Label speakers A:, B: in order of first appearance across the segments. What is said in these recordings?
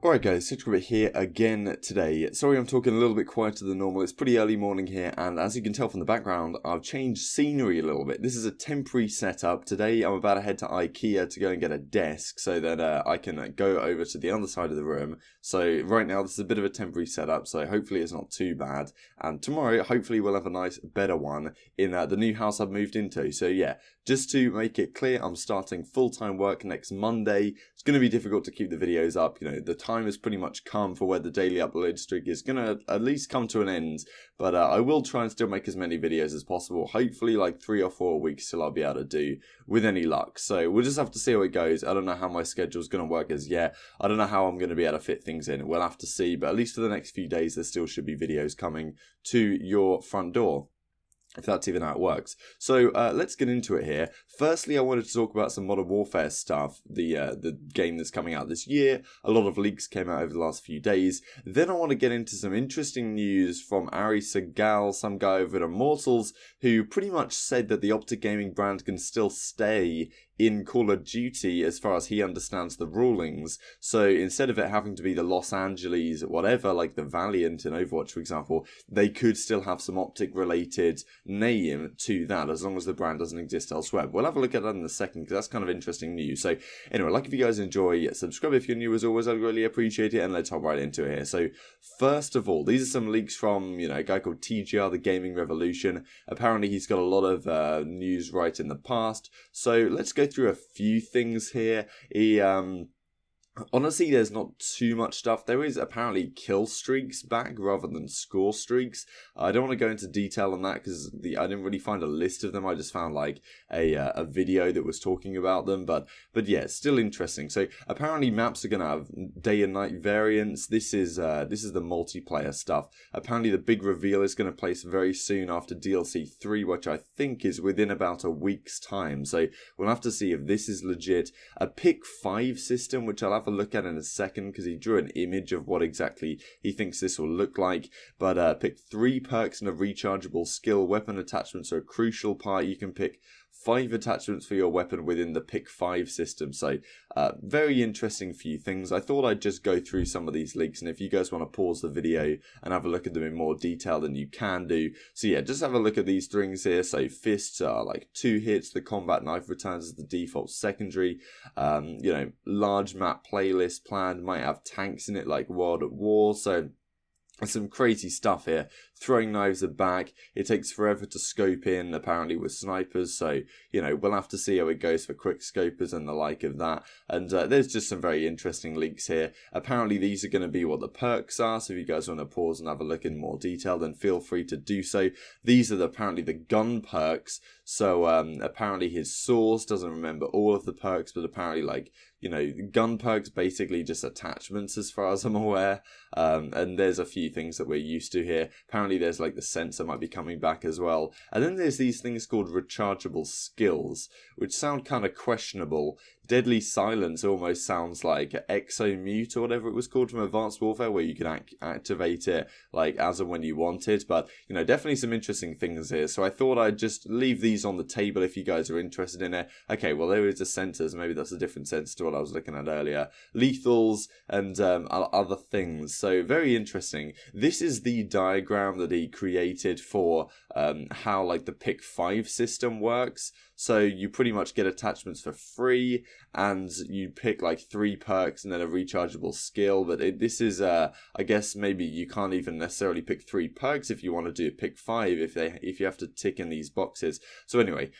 A: Alright guys, CWL here again today. Sorry I'm talking a little bit quieter than normal, it's pretty early morning here, and as you can tell from the background, I've changed scenery a little bit. This is a temporary setup. Today I'm about to head to IKEA to go and get a desk so that I can go over to the other side of the room. So right now this is a bit of a temporary setup, so hopefully it's not too bad. And tomorrow hopefully we'll have a nice better one in the new house I've moved into. So yeah, just to make it clear, I'm starting full-time work next Monday. It's going to be difficult to keep the videos up, you know, the time has pretty much come for where the daily upload streak is going to at least come to an end, but I will try and still make as many videos as possible, hopefully like 3 or 4 weeks till I'll be able to do, with any luck. So we'll just have to see how it goes. I don't know how my schedule's going to work as yet. I don't know how I'm going to be able to fit things in. We'll have to see, but at least for the next few days there still should be videos coming to your front door, if that's even how it works. So let's get into it here. Firstly, I wanted to talk about some Modern Warfare stuff, the game that's coming out this year. A lot of leaks came out over the last few days. Then I want to get into some interesting news from Segal, some guy over at Immortals, who pretty much said that the Optic Gaming brand can still stay in Call of Duty as far as he understands the rulings. So instead of it having to be the Los Angeles whatever, like the Valiant in Overwatch for example, they could still have some Optic related name to that as long as the brand doesn't exist elsewhere. We'll have a look at that in a second because that's kind of interesting news. So anyway, like if you guys enjoy, subscribe if you're new as always, I'd really appreciate it, and let's hop right into it here. So first of all, these are some leaks from, you know, a guy called TJHaLy, the Gaming Revolution. Apparently he's got a lot of news right in the past, so let's go through a few things here. Honestly, there's not too much stuff. There is apparently kill streaks back rather than score streaks. I don't want to go into detail on that because I didn't really find a list of them. I just found like a video that was talking about them. But yeah, it's still interesting. So apparently maps are gonna have day and night variants. This is the multiplayer stuff. Apparently the big reveal is gonna place very soon after DLC 3, which I think is within about a week's time. So we'll have to see if this is legit. A pick 5 system, which I'll have a look at in a second because he drew an image of what exactly he thinks this will look like. But pick 3 perks and a rechargeable skill. Weapon attachments are a crucial part. You can pick 5 attachments for your weapon within the pick 5 system. So very interesting few things. I thought I'd just go through some of these leaks, and if you guys want to pause the video and have a look at them in more detail, then you can do. So yeah, just have a look at these things here. So fists are like 2 hits, the combat knife returns as the default secondary. You know, large map playlist planned, might have tanks in it like World at War. So some crazy stuff here. Throwing knives are back. It takes forever to scope in, apparently, with snipers. So, you know, we'll have to see how it goes for quick scopers and the like of that. And there's just some very interesting leaks here. Apparently, these are going to be what the perks are. So if you guys want to pause and have a look in more detail, then feel free to do so. These are apparently the gun perks. So apparently his source doesn't remember all of the perks, but apparently, like, you know, gun perks basically just attachments as far as I'm aware. And there's a few things that we're used to here. Apparently there's like the sensor might be coming back as well. And then there's these things called rechargeable skills, which sound kind of questionable. Deadly Silence almost sounds like Exomute or whatever it was called from Advanced Warfare, where you can activate it like as and when you want it. But, you know, definitely some interesting things here. So I thought I'd just leave these on the table if you guys are interested in it. Okay, well, there is the sensors. Maybe that's a different sensor to what I was looking at earlier. Lethals and other things. So very interesting. This is the diagram that he created for how like the pick 5 system works. So you pretty much get attachments for free, and you pick like 3 perks and then a rechargeable skill. But this is, I guess maybe you can't even necessarily pick 3 perks if you want to do pick 5 if you have to tick in these boxes. So anyway,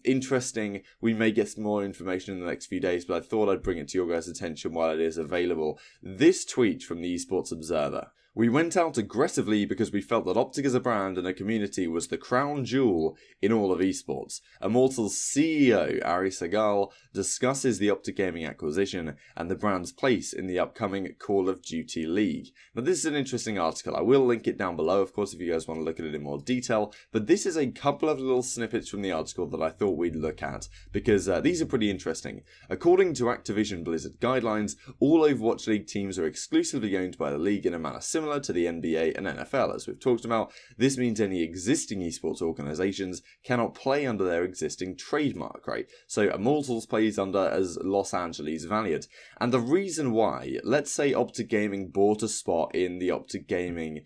A: interesting. We may get some more information in the next few days, but I thought I'd bring it to your guys' attention while it is available. This tweet from the Esports Observer. We went out aggressively because we felt that Optic as a brand and a community was the crown jewel in all of esports. Immortals CEO Segal discusses the Optic Gaming acquisition and the brand's place in the upcoming Call of Duty League. Now this is an interesting article. I will link it down below, of course, if you guys want to look at it in more detail. But this is a couple of little snippets from the article that I thought we'd look at, because these are pretty interesting. According to Activision Blizzard guidelines, all Overwatch League teams are exclusively owned by the league in a manner similar similar to the NBA and NFL. As we've talked about, this means any existing esports organizations cannot play under their existing trademark, right? So Immortals plays under as Los Angeles Valiant. And the reason why, let's say Optic Gaming bought a spot in the Optic Gaming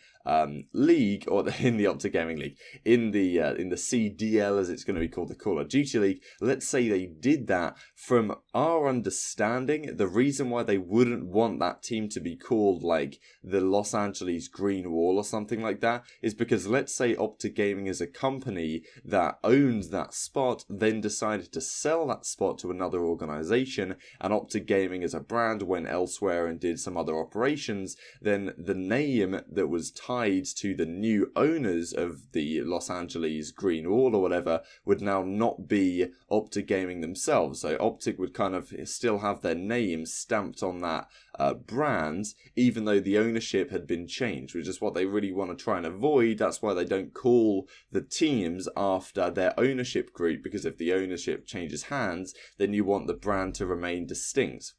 A: league, or in the Optic Gaming League, in the CDL, as it's going to be called, the Call of Duty League. Let's say they did that. From our understanding, the reason why they wouldn't want that team to be called like the Los Angeles Green Wall or something like that is because, let's say Optic Gaming is a company that owns that spot, then decided to sell that spot to another organization, and Optic Gaming as a brand went elsewhere and did some other operations, then the name that was tied to the new owners of the Los Angeles Green Wall or whatever would now not be Optic Gaming themselves. So Optic would kind of still have their name stamped on that brand, even though the ownership had been changed, which is what they really want to try and avoid. That's why they don't call the teams after their ownership group, because if the ownership changes hands, then you want the brand to remain distinct.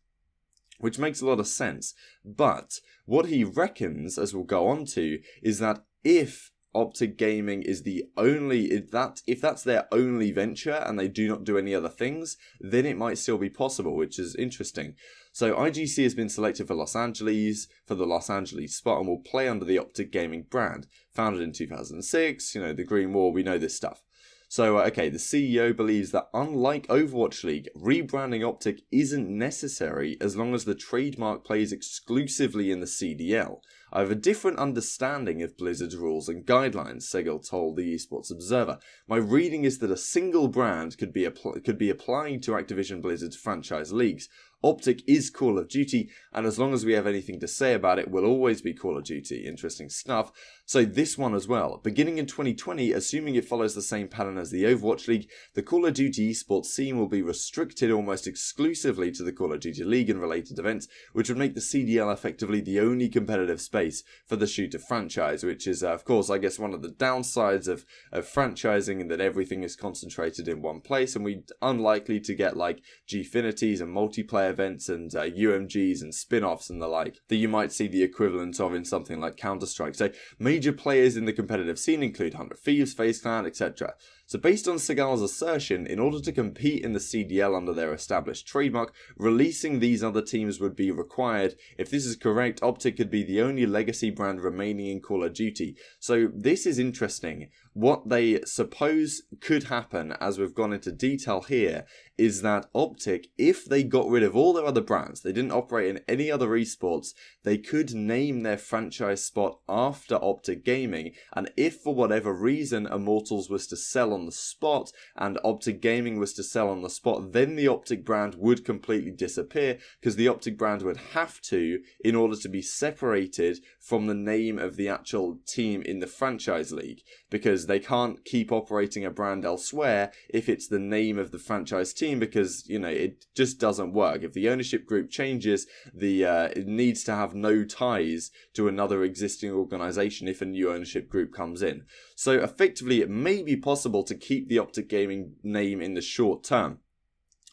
A: Which makes a lot of sense. But what he reckons, as we'll go on to, is that if Optic Gaming is the only, if that's their only venture and they do not do any other things, then it might still be possible, which is interesting. So IGC has been selected for Los Angeles, for the Los Angeles spot, and will play under the Optic Gaming brand. Founded in 2006, the Green Wall, we know this stuff. So, okay, the CEO believes that unlike Overwatch League, rebranding Optic isn't necessary as long as the trademark plays exclusively in the CDL. I have a different understanding of Blizzard's rules and guidelines, Segal told the Esports Observer. My reading is that a single brand could be applying to Activision Blizzard's franchise leagues. Optic is Call of Duty, and as long as we have anything to say about it, will always be Call of Duty. Interesting stuff. So this one as well. Beginning in 2020, assuming it follows the same pattern as the Overwatch League, the Call of Duty esports scene will be restricted almost exclusively to the Call of Duty League and related events, which would make the CDL effectively the only competitive space for the shooter franchise, which is, of course, I guess one of the downsides of franchising, and that everything is concentrated in one place, and we're unlikely to get like Gfinities and multiplayer events and UMGs and spin-offs and the like that you might see the equivalent of in something like Counter-Strike. So major players in the competitive scene include 100 Thieves, FaZe Clan, etc. So based on Segal's assertion, in order to compete in the CDL under their established trademark, releasing these other teams would be required. If this is correct, Optic could be the only legacy brand remaining in Call of Duty. So this is interesting. What they suppose could happen, as we've gone into detail here, is that Optic, if they got rid of all their other brands, they didn't operate in any other esports, they could name their franchise spot after Optic Gaming, and if for whatever reason Immortals was to sell on the spot and Optic Gaming was to sell on the spot, then the Optic brand would completely disappear, because the Optic brand would have to, in order to be separated from the name of the actual team in the franchise league, because they can't keep operating a brand elsewhere if it's the name of the franchise team, because it just doesn't work. If the ownership group changes, it needs to have no ties to another existing organization if a new ownership group comes in. So effectively, it may be possible to keep the Optic Gaming name in the short term,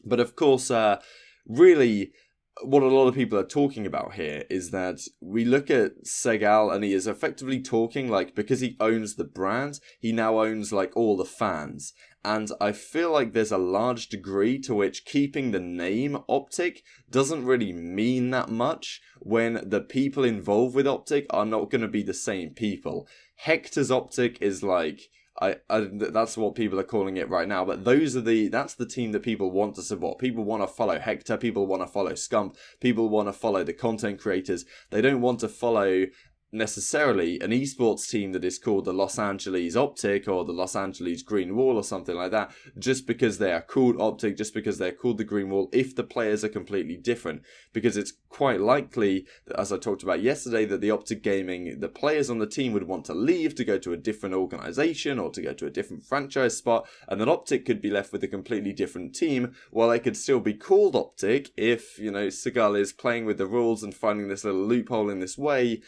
A: but of course, really, what a lot of people are talking about here is that we look at Segal, and he is effectively talking like, because he owns the brand, he now owns like all the fans. And I feel like there's a large degree to which keeping the name Optic doesn't really mean that much when the people involved with Optic are not going to be the same people. Hector's Optic is like, that's what people are calling it right now, but that's the team that people want to support. People want to follow Hector, people want to follow Scump, people want to follow the content creators. They don't want to follow necessarily an esports team that is called the Los Angeles Optic or the Los Angeles Green Wall or something like that, just because they are called Optic, just because they're called the Green Wall, if the players are completely different. Because it's quite likely, as I talked about yesterday, that the Optic Gaming, the players on the team would want to leave to go to a different organization or to go to a different franchise spot, and then Optic could be left with a completely different team, while they could still be called Optic if, Segal is playing with the rules and finding this little loophole in this way.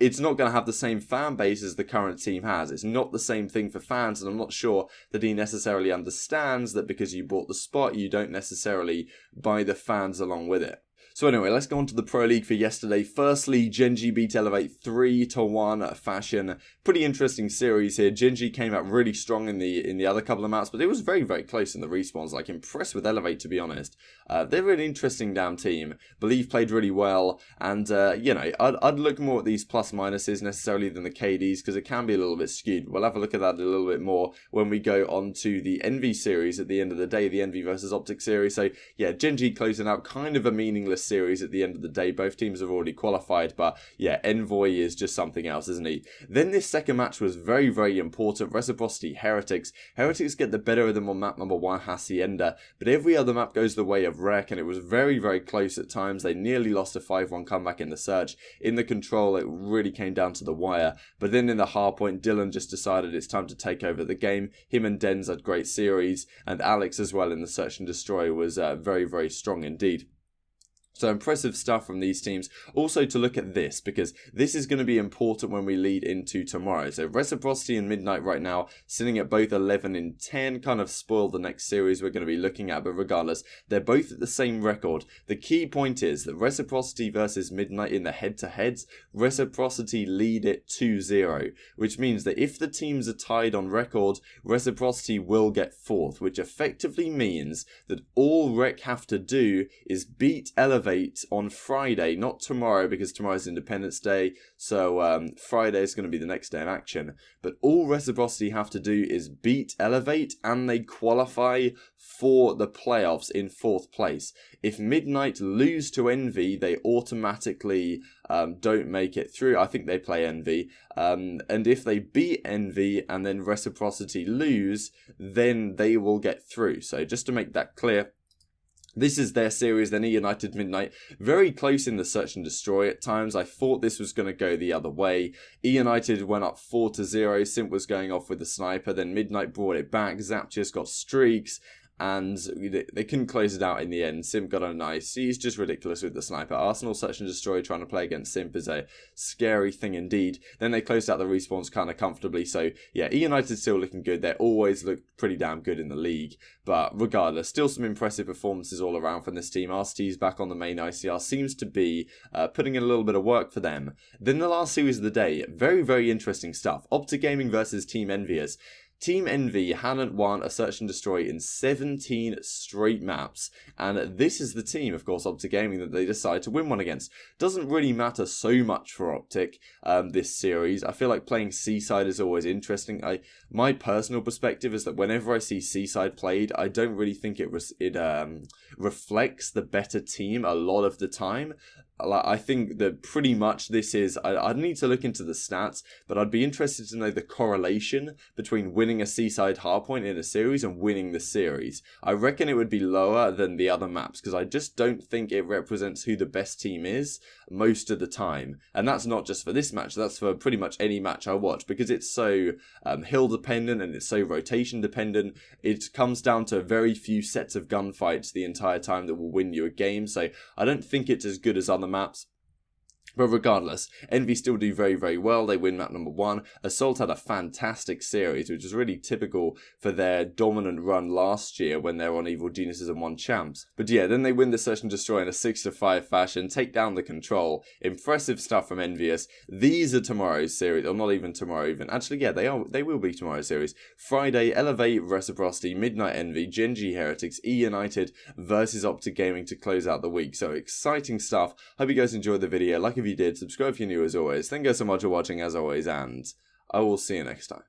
A: It's not going to have the same fan base as the current team has. It's not the same thing for fans, and I'm not sure that he necessarily understands that because you bought the spot, you don't necessarily buy the fans along with it. So anyway, let's go on to the Pro League for yesterday. Firstly, Gen.G beat Elevate 3-1 fashion. Pretty interesting series here. Gen.G came out really strong in the other couple of maps, but it was very, very close in the respawns. Like, impressed with Elevate, to be honest. They're an interesting damn team. Believe played really well, and you know, I'd look more at these plus minuses necessarily than the KDs, because it can be a little bit skewed. We'll have a look at that a little bit more when we go on to the Envy series at the end of the day, the Envy versus Optic series. So yeah, Gen.G closing out kind of a meaningless series at the end of the day. Both teams have already qualified, but yeah, Envoy is just something else, isn't he? Then this second match was very, very important. Reciprocity Heretics. Heretics get the better of them on map number 1, Hacienda, but every other map goes the way of Rec, and it was very, very close at times. They nearly lost a 5-1 comeback in the search. In the control, it really came down to the wire, but then in the hardpoint, Dylan just decided it's time to take over the game. Him and Denz had great series, and Alex as well in the search and destroy was very, very strong indeed. So impressive stuff from these teams. Also to look at this, because this is going to be important when we lead into tomorrow. So Reciprocity and Midnight right now, sitting at both 11-10, kind of spoiled the next series we're going to be looking at, but regardless, they're both at the same record. The key point is that Reciprocity versus Midnight in the head-to-heads, Reciprocity lead it 2-0, which means that if the teams are tied on record, Reciprocity will get 4th, which effectively means that all Rec have to do is beat Elevate on Friday, not tomorrow, because tomorrow's Independence Day, so Friday is going to be the next day of action. But all Reciprocity have to do is beat Elevate, and they qualify for the playoffs in 4th place. If Midnight lose to Envy, they automatically don't make it through. I think they play Envy. And if they beat Envy and then Reciprocity lose, then they will get through. So just to make that clear, this is their series, then E-United Midnight. Very close in the search and destroy at times. I thought this was going to go the other way. E-United went up 4-0. Simp was going off with the sniper. Then Midnight brought it back. Zap just got streaks, and they couldn't close it out in the end. Simp got a nice. He's just ridiculous with the sniper. Arsenal search and destroy trying to play against Simp is a scary thing indeed. Then they closed out the respawns kind of comfortably. So yeah, E-United still looking good. They always look pretty damn good in the league. But regardless, still some impressive performances all around from this team. RCT's back on the main ICR. Seems to be putting in a little bit of work for them. Then the last series of the day, very, very interesting stuff. Optic Gaming versus Team Envious. Team Envy hadn't won a search and destroy in 17 straight maps, and this is the team, of course, Optic Gaming, that they decide to win one against. Doesn't really matter so much for Optic this series. I feel like playing Seaside is always interesting. My personal perspective is that whenever I see Seaside played, I don't really think it reflects the better team a lot of the time. I think that pretty much this is, I'd need to look into the stats, but I'd be interested to know the correlation between winning a Seaside hardpoint in a series and winning the series. I reckon it would be lower than the other maps, because I just don't think it represents who the best team is most of the time. And that's not just for this match, that's for pretty much any match I watch, because it's so hill dependent and it's so rotation dependent. It comes down to very few sets of gunfights the entire time that will win you a game, so I don't think it's as good as other maps. But regardless, Envy still do very, very well. They win map number 1. Assault had a fantastic series, which was really typical for their dominant run last year when they were on Evil Geniuses and won champs. But yeah, then they win the search and destroy in a 6-5 fashion, take down the control. Impressive stuff from Envious. These are tomorrow's series, or not even tomorrow even. Actually, yeah, they will be tomorrow's series. Friday, Elevate Reciprocity, Midnight Envy, Gen.G Heretics, E-United versus Optic Gaming to close out the week. So exciting stuff. Hope you guys enjoyed the video. Like if you did, subscribe if you're new as always. Thank you guys so much for watching as always, and I will see you next time.